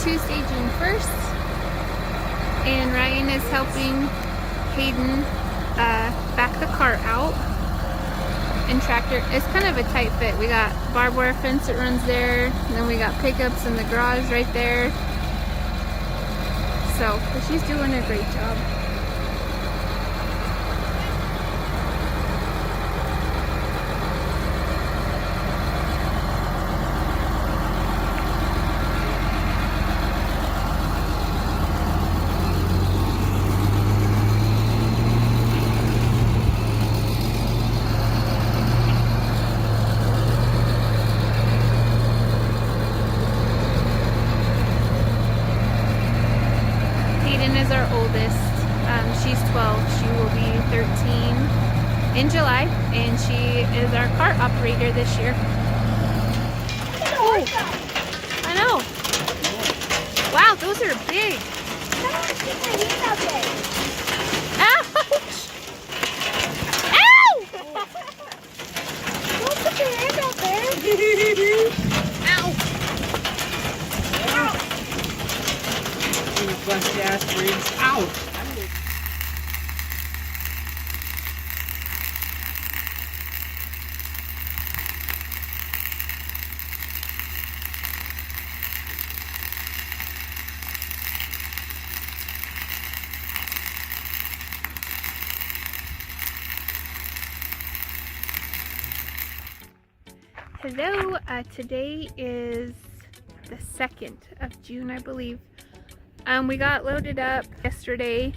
Tuesday, June 1st, and Ryan is helping Hayden back the cart out and tractor. It's kind of a tight fit. We got barbed wire fence that runs there, and then we got pickups in the garage right there. So, but she's doing a great job. Hayden is our oldest. She's 12. She will be 13 in July, and she is our cart operator this year. Oh, I know. Wow, those are big. Someone stick my hand out there. Ouch! Ow! Don't put your hand out there. Ow! Busty ass rings out. Hello, today is the 2nd of June, I believe. We got loaded up yesterday,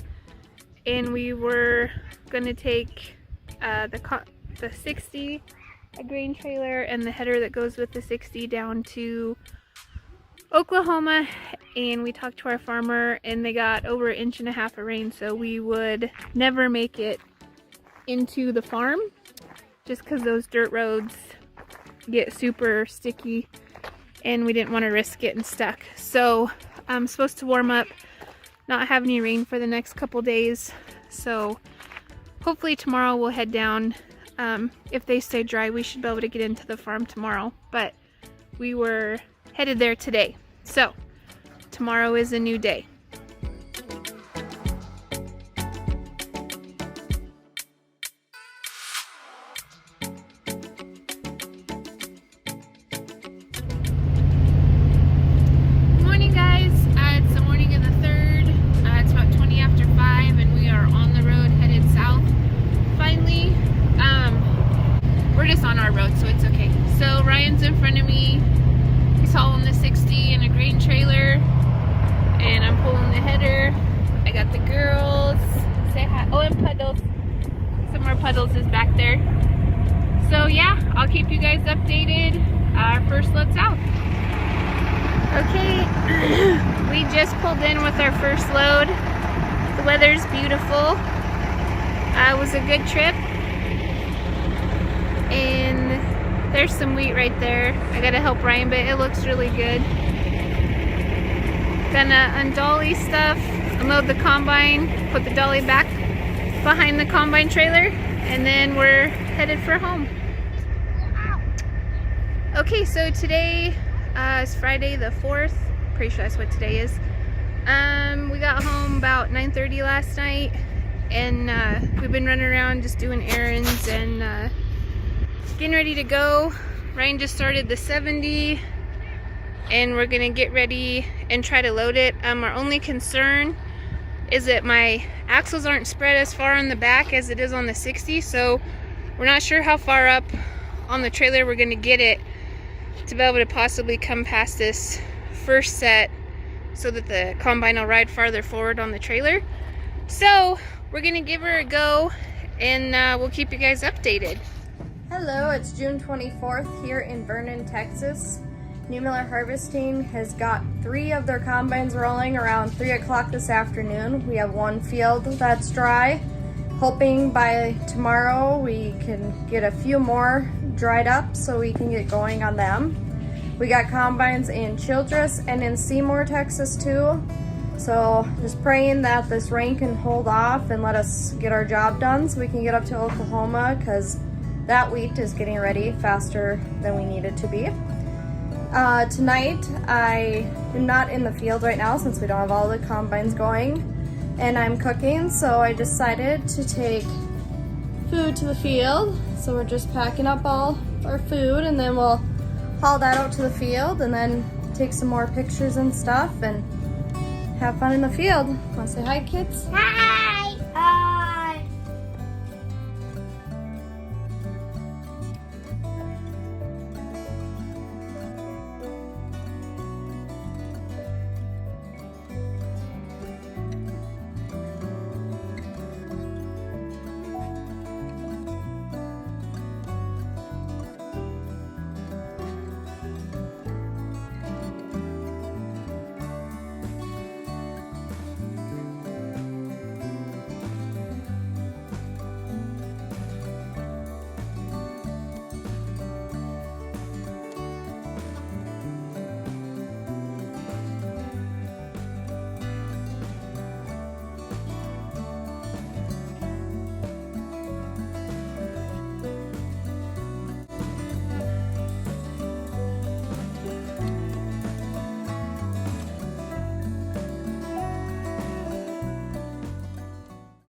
and we were gonna take the 60, a grain trailer, and the header that goes with the 60 down to Oklahoma. And we talked to our farmer, and they got over 1.5 inches of rain, so we would never make it into the farm just because those dirt roads get super sticky, and we didn't want to risk getting stuck. So I'm supposed to warm up, not have any rain for the next couple days, so hopefully tomorrow we'll head down. If they stay dry, we should be able to get into the farm tomorrow, but we were headed there today, so tomorrow is a new day. On our road, so it's okay. So Ryan's in front of me. He's hauling the 60 in a grain trailer, and I'm pulling the header. I got the girls. Say hi. Oh, and Puddles. Some more Puddles is back there. So yeah, I'll keep you guys updated. Our first load's out. Okay, we just pulled in with our first load. The weather's beautiful. It was a good trip. And there's some wheat right there. I gotta help Ryan, but it looks really good. Gonna undolly stuff, unload the combine, put the dolly back behind the combine trailer, and then we're headed for home. Okay, so today is Friday the 4th. Pretty sure that's what today is. We got home about 9:30 last night, and we've been running around just doing errands and getting ready to go. Ryan just started the 70, and we're gonna get ready and try to load it. Our only concern is that my axles aren't spread as far on the back as it is on the 60, so we're not sure how far up on the trailer we're gonna get it to be able to possibly come past this first set so that the combine will ride farther forward on the trailer. So we're gonna give her a go, and we'll keep you guys updated. Hello, it's June 24th here in Vernon, Texas. Neumiller Harvesting has got 3 of their combines rolling around 3 o'clock this afternoon. We have 1 field that's dry. Hoping by tomorrow we can get a few more dried up so we can get going on them. We got combines in Childress and in Seymour, Texas too. So just praying that this rain can hold off and let us get our job done so we can get up to Oklahoma, because that wheat is getting ready faster than we need it to be. Tonight I am not in the field right now since we don't have all the combines going, and I'm cooking, so I decided to take food to the field. So we're just packing up all our food and then we'll haul that out to the field and then take some more pictures and stuff and have fun in the field. Want to say hi, kids? Hi.